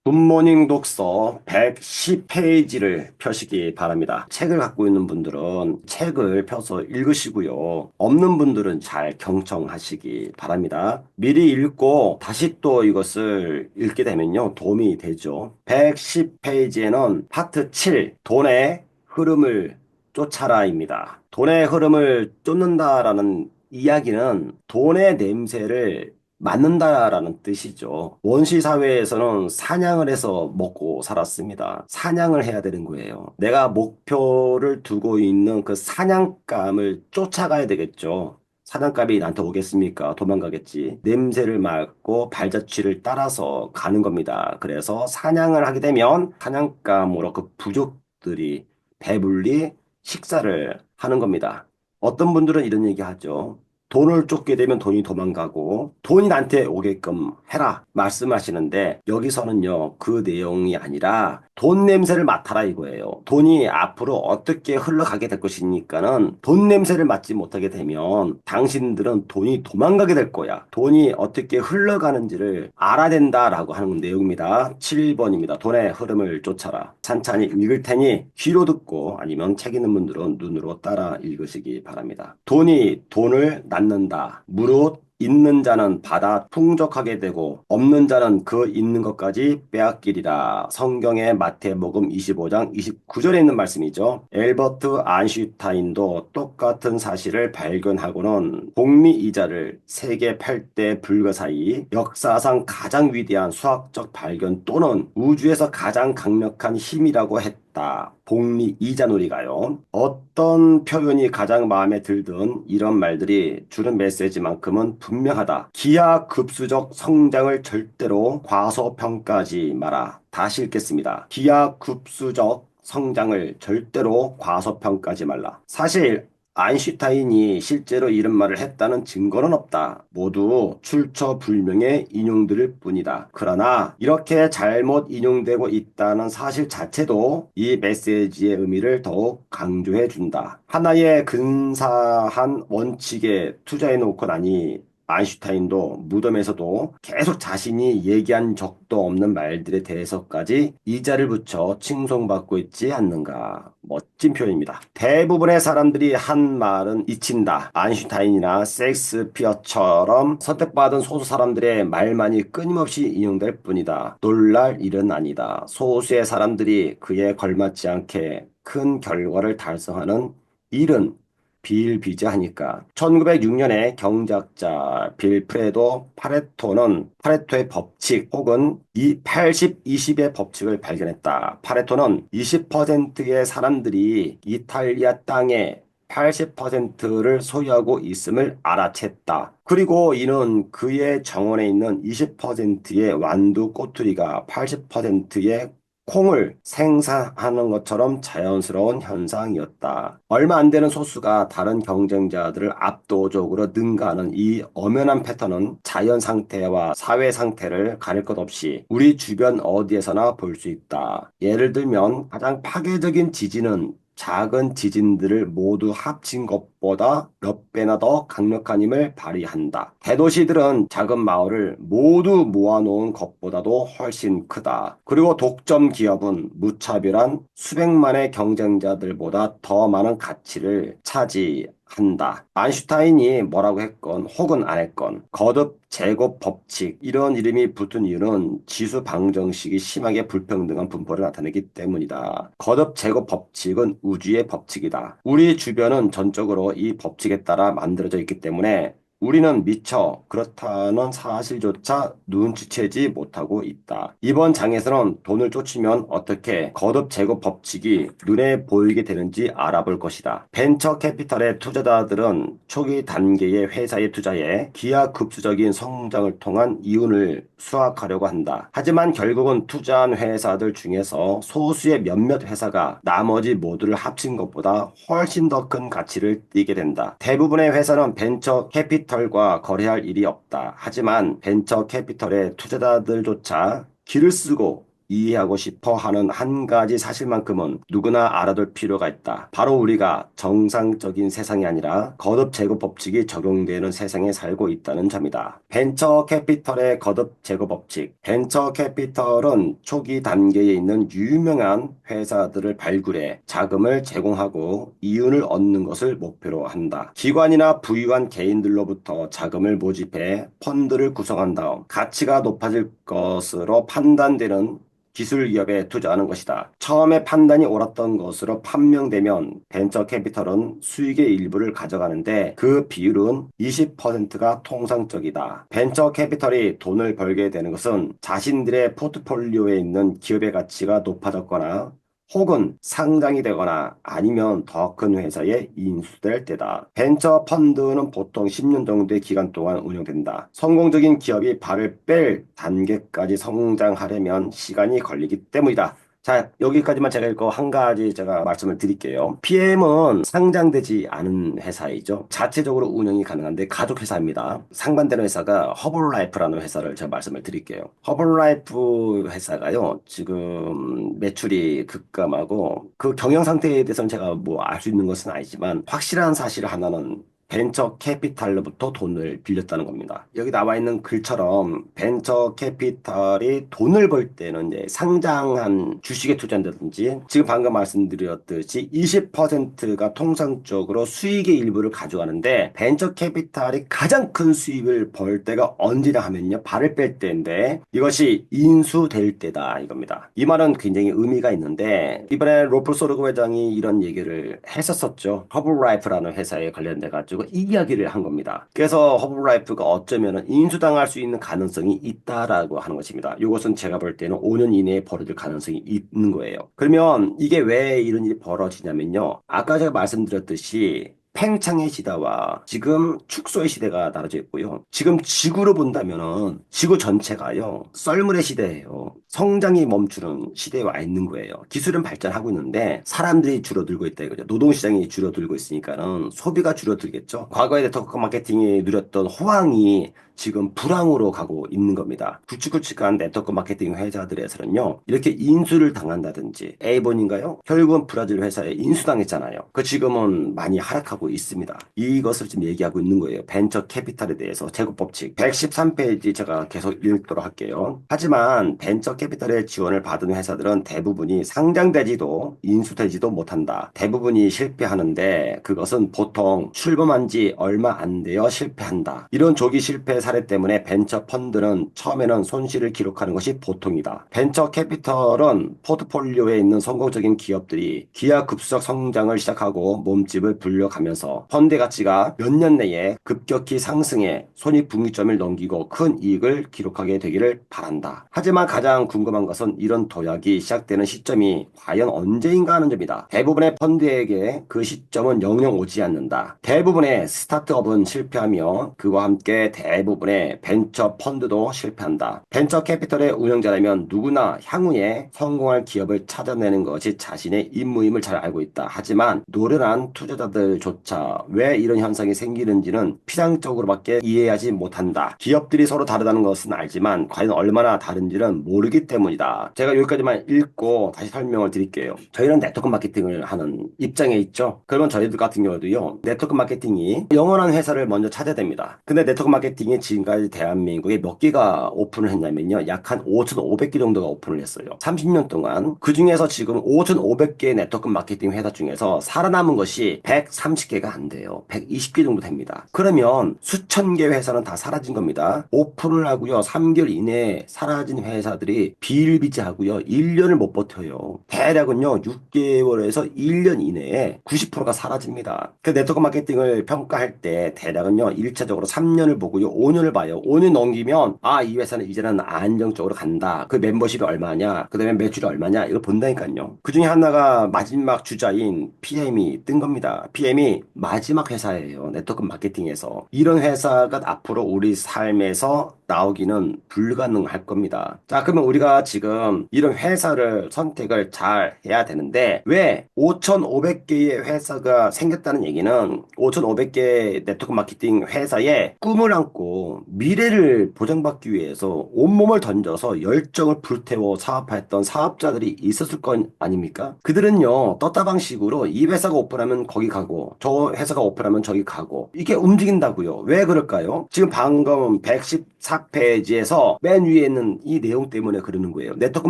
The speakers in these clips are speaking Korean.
굿모닝 독서 110페이지를 펴시기 바랍니다. 책을 갖고 있는 분들은 책을 펴서 읽으시고요. 없는 분들은 잘 경청하시기 바랍니다. 미리 읽고 다시 또 이것을 읽게 되면요. 도움이 되죠. 110페이지에는 파트 7, 돈의 흐름을 쫓아라입니다. 돈의 흐름을 쫓는다라는 이야기는 돈의 냄새를 맞는다라는 뜻이죠. 원시 사회에서는 사냥을 해서 먹고 살았습니다. 사냥을 해야 되는 거예요. 내가 목표를 두고 있는 그 사냥감을 쫓아가야 되겠죠. 사냥감이 나한테 오겠습니까? 도망가겠지. 냄새를 맡고 발자취를 따라서 가는 겁니다. 그래서 사냥을 하게 되면 사냥감으로 그 부족들이 배불리 식사를 하는 겁니다. 어떤 분들은 이런 얘기 하죠. 돈을 쫓게 되면 돈이 도망가고 돈이 나한테 오게끔 해라 말씀하시는데 여기서는요 그 내용이 아니라 돈 냄새를 맡아라 이거예요. 돈이 앞으로 어떻게 흘러가게 될 것이니까는 돈 냄새를 맡지 못하게 되면 당신들은 돈이 도망가게 될 거야. 돈이 어떻게 흘러가는지를 알아야 된다라고 하는 내용입니다. 7번입니다. 돈의 흐름을 쫓아라. 찬찬히 읽을 테니 귀로 듣고 아니면 책 있는 분들은 눈으로 따라 읽으시기 바랍니다. 돈이 돈을 낳는다. 무릇 있는 자는 받아 풍족하게 되고 없는 자는 그 있는 것까지 빼앗기리라. 성경의 마태복음 25장 29절에 있는 말씀이죠. 엘버트 안슈타인도 똑같은 사실을 발견하고는 복리 이자를 세계 8대 불가 사이 역사상 가장 위대한 수학적 발견 또는 우주에서 가장 강력한 힘이라고 했다. 복리 이자놀이가요. 어떤 표현이 가장 마음에 들든 이런 말들이 주는 메시지만큼은 분명하다. 기하급수적 성장을 절대로 과소평가하지 마라. 다시 읽겠습니다. 기하급수적 성장을 절대로 과소평가하지 말라. 사실 아인슈타인이 실제로 이런 말을 했다는 증거는 없다. 모두 출처불명의 인용들일 뿐이다. 그러나 이렇게 잘못 인용되고 있다는 사실 자체도 이 메시지의 의미를 더욱 강조해 준다. 하나의 근사한 원칙에 투자해 놓고 나니 아인슈타인도 무덤에서도 계속 자신이 얘기한 적도 없는 말들에 대해서까지 이자를 붙여 칭송받고 있지 않는가. 멋진 표현입니다. 대부분의 사람들이 한 말은 잊힌다. 아인슈타인이나 셰익스피어처럼 선택받은 소수 사람들의 말만이 끊임없이 인용될 뿐이다. 놀랄 일은 아니다. 소수의 사람들이 그에 걸맞지 않게 큰 결과를 달성하는 일은 비일비재하니까. 1906년에 경제학자 빌프레도 파레토는 파레토의 법칙 혹은 이 80-20의 법칙을 발견했다. 파레토는 20%의 사람들이 이탈리아 땅에 80%를 소유하고 있음을 알아챘다. 그리고 이는 그의 정원에 있는 20%의 완두 꼬투리가 80%의 콩을 생산하는 것처럼 자연스러운 현상이었다. 얼마 안 되는 소수가 다른 경쟁자들을 압도적으로 능가하는 이 엄연한 패턴은 자연 상태와 사회 상태를 가릴 것 없이 우리 주변 어디에서나 볼 수 있다. 예를 들면 가장 파괴적인 지진은 작은 지진들을 모두 합친 것보다 몇 배나 더 강력한 힘을 발휘한다. 대도시들은 작은 마을을 모두 모아놓은 것보다도 훨씬 크다. 그리고 독점 기업은 무차별한 수백만의 경쟁자들보다 더 많은 가치를 차지한다. 아인슈타인이 뭐라고 했건 혹은 안 했건 거듭 제곱 법칙 이런 이름이 붙은 이유는 지수 방정식이 심하게 불평등한 분포를 나타내기 때문이다. 거듭 제곱 법칙은 우주의 법칙이다. 우리 주변은 전적으로 이 법칙에 따라 만들어져 있기 때문에 우리는 미처 그렇다는 사실조차 눈치채지 못하고 있다. 이번 장에서는 돈을 쫓으면 어떻게 거듭 제곱 법칙이 눈에 보이게 되는지 알아볼 것이다. 벤처 캐피탈의 투자자들은 초기 단계의 회사에 투자해 기하급수적인 성장을 통한 이윤을 수확하려고 한다. 하지만 결국은 투자한 회사들 중에서 소수의 몇몇 회사가 나머지 모두를 합친 것보다 훨씬 더 큰 가치를 띠게 된다. 대부분의 회사는 벤처 캐피털과 거래할 일이 없다. 하지만 벤처 캐피털의 투자자들조차 기를 쓰고 이해하고 싶어 하는 한 가지 사실만큼은 누구나 알아둘 필요가 있다. 바로 우리가 정상적인 세상이 아니라 거듭 제고 법칙이 적용되는 세상에 살고 있다는 점이다. 벤처 캐피털의 거듭 제고 법칙. 벤처 캐피털은 초기 단계에 있는 유명한 회사들을 발굴해 자금을 제공하고 이윤을 얻는 것을 목표로 한다. 기관이나 부유한 개인들로부터 자금을 모집해 펀드를 구성한 다음 가치가 높아질 것으로 판단되는 기술 기업에 투자하는 것이다. 처음에 판단이 옳았던 것으로 판명되면 벤처 캐피털은 수익의 일부를 가져가는데 그 비율은 20%가 통상적이다. 벤처 캐피털이 돈을 벌게 되는 것은 자신들의 포트폴리오에 있는 기업의 가치가 높아졌거나 혹은 상장이 되거나 아니면 더 큰 회사에 인수될 때다. 벤처 펀드는 보통 10년 정도의 기간 동안 운영된다. 성공적인 기업이 발을 뺄 단계까지 성장하려면 시간이 걸리기 때문이다. 자, 여기까지만 제가 읽고 한 가지 제가 말씀을 드릴게요. PM은 상장되지 않은 회사이죠. 자체적으로 운영이 가능한데 가족 회사입니다. 상반되는 회사가 허블라이프라는 회사를 제가 말씀을 드릴게요. 허블라이프 회사가요, 지금 매출이 급감하고 그 경영 상태에 대해서는 제가 뭐 알 수 있는 것은 아니지만 확실한 사실 하나는 벤처 캐피탈로부터 돈을 빌렸다는 겁니다. 여기 나와 있는 글처럼 벤처 캐피탈이 돈을 벌 때는 이제 상장한 주식에 투자한다든지 지금 방금 말씀드렸듯이 20%가 통상적으로 수익의 일부를 가져가는데 벤처 캐피탈이 가장 큰 수익을 벌 때가 언제냐 하면요. 발을 뺄 때인데 이것이 인수될 때다 이겁니다. 이 말은 굉장히 의미가 있는데 이번에 로플 소르그 회장이 이런 얘기를 했었었죠. 허블라이프라는 회사에 관련돼 가지고 이 이야기를 한 겁니다. 그래서 허블라이프가 어쩌면 인수당할 수 있는 가능성이 있다라고 하는 것입니다. 이것은 제가 볼 때는 5년 이내에 벌어질 가능성이 있는 거예요. 그러면 이게 왜 이런 일이 벌어지냐면요. 아까 제가 말씀드렸듯이 팽창의 시대와 지금 축소의 시대가 나눠져 있고요. 지금 지구로 본다면은 지구 전체가요. 썰물의 시대예요. 성장이 멈추는 시대에 와 있는 거예요. 기술은 발전하고 있는데 사람들이 줄어들고 있다 이거죠. 노동시장이 줄어들고 있으니까는 소비가 줄어들겠죠. 과거에 네트워크 마케팅이 누렸던 호황이 지금 불황으로 가고 있는 겁니다. 굵직굵직한 네트워크 마케팅 회사들에서는요. 이렇게 인수를 당한다든지 에이본인가요? 결국은 브라질 회사에 인수당했잖아요. 그 지금은 많이 하락하고 있습니다. 이것을 지금 얘기하고 있는 거예요. 벤처 캐피탈에 대해서 제고법칙 113페이지 제가 계속 읽도록 할게요. 하지만 벤처 캐피탈의 지원을 받은 회사들은 대부분이 상장되지도 인수되지도 못한다. 대부분이 실패하는데 그것은 보통 출범한 지 얼마 안 되어 실패한다. 이런 조기 실패 사례 때문에 벤처 펀드는 처음에는 손실을 기록하는 것이 보통이다. 벤처 캐피털은 포트폴리오에 있는 성공적인 기업들이 기하급수적 성장을 시작하고 몸집을 불려가면서 펀드 가치가 몇 년 내에 급격히 상승해 손익분기점을 넘기고 큰 이익을 기록하게 되기를 바란다. 하지만 가장 궁금한 것은 이런 도약이 시작되는 시점이 과연 언제인가 하는 점이다. 대부분의 펀드에게 그 시점은 영영 오지 않는다. 대부분의 스타트업은 실패하며 그와 함께 대부분의 벤처 펀드도 실패한다. 벤처 캐피털의 운영자라면 누구나 향후에 성공할 기업을 찾아내는 것이 자신의 임무임을 잘 알고 있다. 하지만 노련한 투자자들조차 왜 이런 현상이 생기는지는 피상적으로밖에 이해하지 못한다. 기업들이 서로 다르다는 것은 알지만 과연 얼마나 다른지는 모르기 때문이다. 제가 여기까지만 읽고 다시 설명을 드릴게요. 저희는 네트워크 마케팅을 하는 입장에 있죠. 그러면 저희들 같은 경우도요. 네트워크 마케팅이 영원한 회사를 먼저 찾아야 됩니다. 근데 네트워크 마케팅이 지금까지 대한민국에 몇 개가 오픈을 했냐면요. 약 한 5,500개 정도가 오픈을 했어요. 30년 동안. 그 중에서 지금 5,500개 네트워크 마케팅 회사 중에서 살아남은 것이 130개가 안 돼요. 120개 정도 됩니다. 그러면 수천 개 회사는 다 사라진 겁니다. 오픈을 하고요. 3개월 이내에 사라진 회사들이 비일비재하고요. 1년을 못 버텨요. 대략은요. 6개월에서 1년 이내에 90%가 사라집니다. 그 네트워크 마케팅을 평가할 때 대략은요. 1차적으로 3년을 보고요. 5년을 봐요. 5년 넘기면 이 회사는 이제는 안정적으로 간다. 그 멤버십이 얼마냐. 그 다음에 매출이 얼마냐. 이걸 본다니까요. 그 중에 하나가 마지막 주자인 PM이 뜬 겁니다. PM이 마지막 회사예요. 네트워크 마케팅에서. 이런 회사가 앞으로 우리 삶에서 나오기는 불가능할 겁니다. 자, 그러면 우리가 지금 이런 회사를 선택을 잘 해야 되는데 왜 5,500개의 회사가 생겼다는 얘기는 5,500개 네트워크 마케팅 회사에 꿈을 안고 미래를 보장받기 위해서 온몸을 던져서 열정을 불태워 사업했던 사업자들이 있었을 건 아닙니까? 그들은요, 떴다방식으로 이 회사가 오픈하면 거기 가고 저 회사가 오픈하면 저기 가고 이게 움직인다고요. 왜 그럴까요? 지금 방금 114페이지에서 맨 위에 있는 이 내용 때문에 그러는 거예요. 네트워크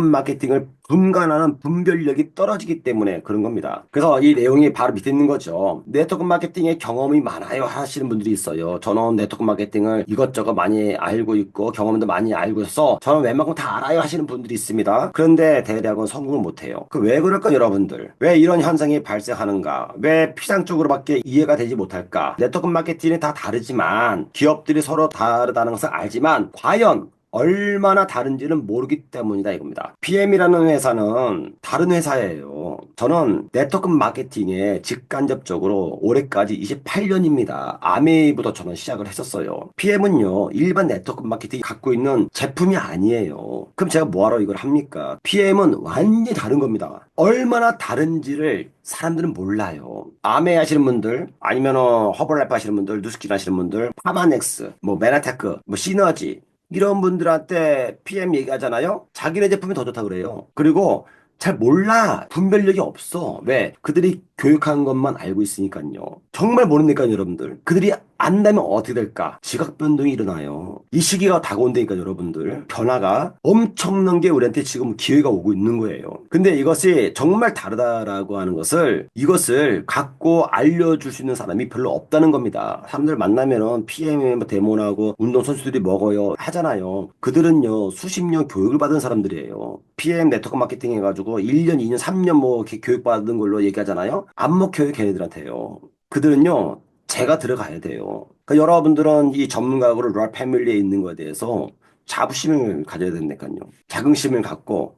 마케팅을 분간하는 분별력이 떨어지기 때문에 그런 겁니다. 그래서 이 내용이 바로 밑에 있는 거죠. 네트워크 마케팅에 경험이 많아요 하시는 분들이 있어요. 저는 네트워크 마케팅을 이것저것 많이 알고 있고 경험도 많이 알고 있어. 저는 웬만큼 다 알아요 하시는 분들이 있습니다. 그런데 대략은 성공을 못해요. 그 왜 그럴까 여러분들? 왜 이런 현상이 발생하는가? 왜 피상적으로밖에 이해가 되지 못할까? 네트워크 마케팅이 다 다르지만 기업들이 서로 다르다는 것을 알지만 과연 얼마나 다른지는 모르기 때문이다 이겁니다. PM이라는 회사는 다른 회사예요. 저는 네트워크 마케팅에 직간접적으로 올해까지 28년입니다. 아메이부터 저는 시작을 했었어요. PM은요, 일반 네트워크 마케팅이 갖고 있는 제품이 아니에요. 그럼 제가 뭐하러 이걸 합니까? PM은 완전히 다른 겁니다. 얼마나 다른지를 사람들은 몰라요. 아메 하시는 분들, 아니면 허벌라이프 하시는 분들, 누스킨 하시는 분들, 파마넥스, 뭐 메나테크, 뭐 시너지, 이런 분들한테 PM 얘기하잖아요? 자기네 제품이 더 좋다 그래요. 그리고 잘 몰라. 분별력이 없어. 왜? 그들이 교육한 것만 알고 있으니까요. 정말 모르니까요, 여러분들. 그들이 안다면 어떻게 될까? 지각 변동이 일어나요. 이 시기가 다가온다니까, 여러분들. 변화가 엄청난 게 우리한테 지금 기회가 오고 있는 거예요. 근데 이것이 정말 다르다라고 하는 것을, 이것을 갖고 알려줄 수 있는 사람이 별로 없다는 겁니다. 사람들 만나면은 PM 데모나고 운동선수들이 먹어요 하잖아요. 그들은요, 수십 년 교육을 받은 사람들이에요. PM 네트워크 마케팅 해가지고 1년, 2년, 3년 뭐 이렇게 교육받은 걸로 얘기하잖아요. 안 먹혀요, 걔네들한테요. 그들은요, 제가 들어가야 돼요. 그러니까 여러분들은 이 전문가로 롤 패밀리에 있는 거에 대해서 자부심을 가져야 된다니까요. 자긍심을 갖고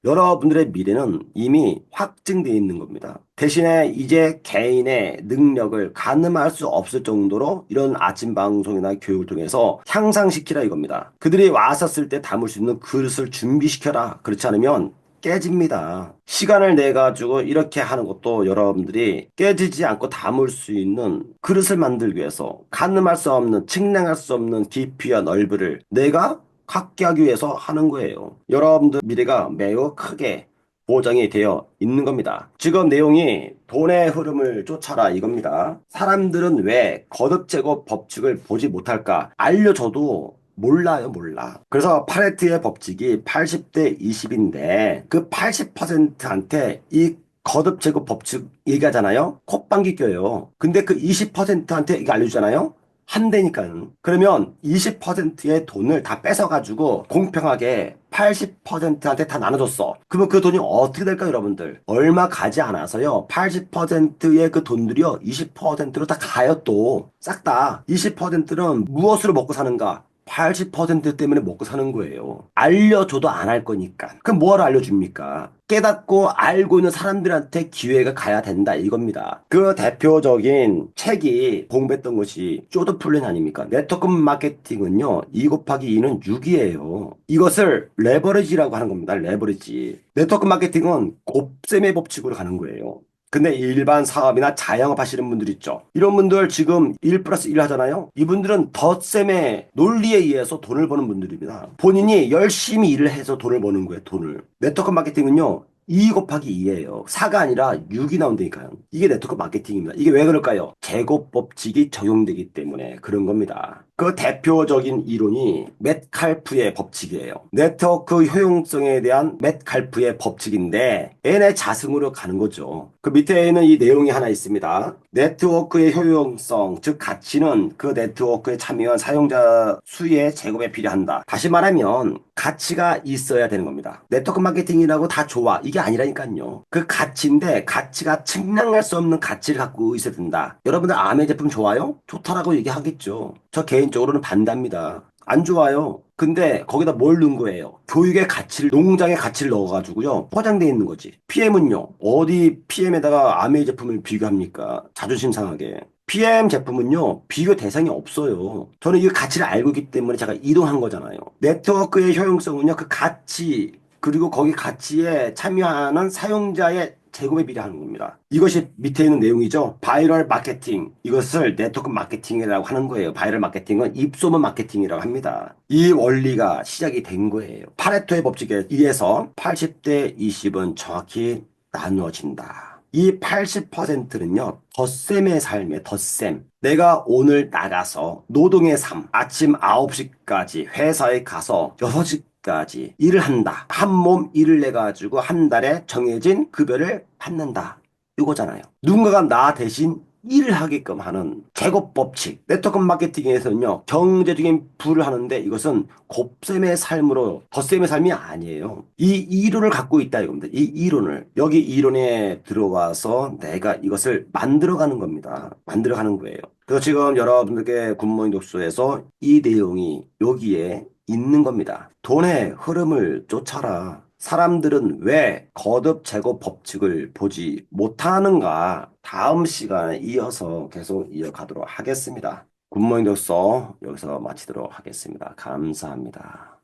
여러분들의 미래는 이미 확증되어 있는 겁니다. 대신에 이제 개인의 능력을 가늠할 수 없을 정도로 이런 아침 방송이나 교육을 통해서 향상시키라 이겁니다. 그들이 왔었을 때 담을 수 있는 그릇을 준비시켜라. 그렇지 않으면 깨집니다. 시간을 내 가지고 이렇게 하는 것도 여러분들이 깨지지 않고 담을 수 있는 그릇을 만들기 위해서 가늠할 수 없는 측량할 수 없는 깊이와 넓이를 내가 갖게 하기 위해서 하는 거예요. 여러분들 미래가 매우 크게 보장이 되어 있는 겁니다. 지금 내용이 돈의 흐름을 쫓아라 이겁니다. 사람들은 왜 거듭제곱 법칙을 보지 못할까? 알려줘도 몰라요, 몰라. 그래서 파레트의 법칙이 80대 20인데 그 80%한테 이 거듭 제곱 법칙 얘기하잖아요. 콧방귀 껴요. 근데 그 20%한테 이거 알려주잖아요. 한대니까요. 그러면 20%의 돈을 다 뺏어가지고 공평하게 80%한테 다 나눠줬어. 그러면 그 돈이 어떻게 될까요, 여러분들? 얼마 가지 않아서요. 80%의 그 돈들이요. 20%로 다 가요, 또. 싹 다. 20%는 무엇으로 먹고 사는가? 80% 때문에 먹고 사는 거예요. 알려줘도 안 할 거니까. 그럼 뭐하러 알려줍니까? 깨닫고 알고 있는 사람들한테 기회가 가야 된다 이겁니다. 그 대표적인 책이 공부했던 것이 조드 플랜 아닙니까? 네트워크 마케팅은요. 2 곱하기 2는 6이에요. 이것을 레버리지라고 하는 겁니다. 레버리지. 네트워크 마케팅은 곱셈의 법칙으로 가는 거예요. 근데 일반 사업이나 자영업 하시는 분들 있죠. 이런 분들 지금 1 플러스 1 하잖아요. 이분들은 덧셈의 논리에 의해서 돈을 버는 분들입니다. 본인이 열심히 일을 해서 돈을 버는 거예요, 돈을. 네트워크 마케팅은요. 2 곱하기 2예요. 4가 아니라 6이 나온다니까요. 이게 네트워크 마케팅입니다. 이게 왜 그럴까요? 제곱 법칙이 적용되기 때문에 그런 겁니다. 그 대표적인 이론이 metcalfe의 법칙이에요. 네트워크 효용성에 대한 metcalfe의 법칙인데 n의 자승으로 가는 거죠. 그 밑에는 이 내용이 하나 있습니다. 네트워크의 효용성, 즉 가치는 그 네트워크에 참여한 사용자 수의 제곱에 비례한다. 다시 말하면 가치가 있어야 되는 겁니다. 네트워크 마케팅이라고 다 좋아. 이게 아니라니까요. 그 가치인데 가치가 측량할 수 없는 가치를 갖고 있어야 된다. 여러분들 아메 제품 좋아요? 좋다라고 얘기하겠죠. 저 개인적으로는 반대입니다. 안 좋아요. 근데 거기다 뭘 넣은 거예요? 교육의 가치를, 농장의 가치를 넣어가지고요. 포장되어 있는 거지. PM은요. 어디 PM에다가 아메이 제품을 비교합니까? 자존심 상하게. PM 제품은요, 비교 대상이 없어요. 저는 이 가치를 알고 있기 때문에 제가 이동한 거잖아요. 네트워크의 효용성은요, 그 가치, 그리고 거기 가치에 참여하는 사용자의 제곱에 비례하는 겁니다. 이것이 밑에 있는 내용이죠. 바이럴 마케팅. 이것을 네트워크 마케팅이라고 하는 거예요. 바이럴 마케팅은 입소문 마케팅이라고 합니다. 이 원리가 시작이 된 거예요. 파레토의 법칙에 의해서 80대 20은 정확히 나누어진다. 이 80%는요, 덧셈의 삶의 덧셈. 내가 오늘 나가서 노동의 삶, 아침 9시까지 회사에 가서 6시까지 일을 한다. 한 몸 일을 내가지고 한 달에 정해진 급여를 받는다. 이거잖아요. 누군가가 나 대신 일을 하게끔 하는 제곱 법칙. 네트워크 마케팅에서는요, 경제적인 부를 하는데 이것은 곱셈의 삶으로 덧셈의 삶이 아니에요. 이 이론을 갖고 있다 이겁니다. 이 이론을. 여기 이론에 들어와서 내가 이것을 만들어가는 겁니다. 만들어가는 거예요. 그래서 지금 여러분들께 굿모닝 독서에서 이 내용이 여기에 있는 겁니다. 돈의 흐름을 쫓아라. 사람들은 왜 거듭 제곱 법칙을 보지 못하는가? 다음 시간에 이어서 계속 이어가도록 하겠습니다. 굿모닝 독서 여기서 마치도록 하겠습니다. 감사합니다.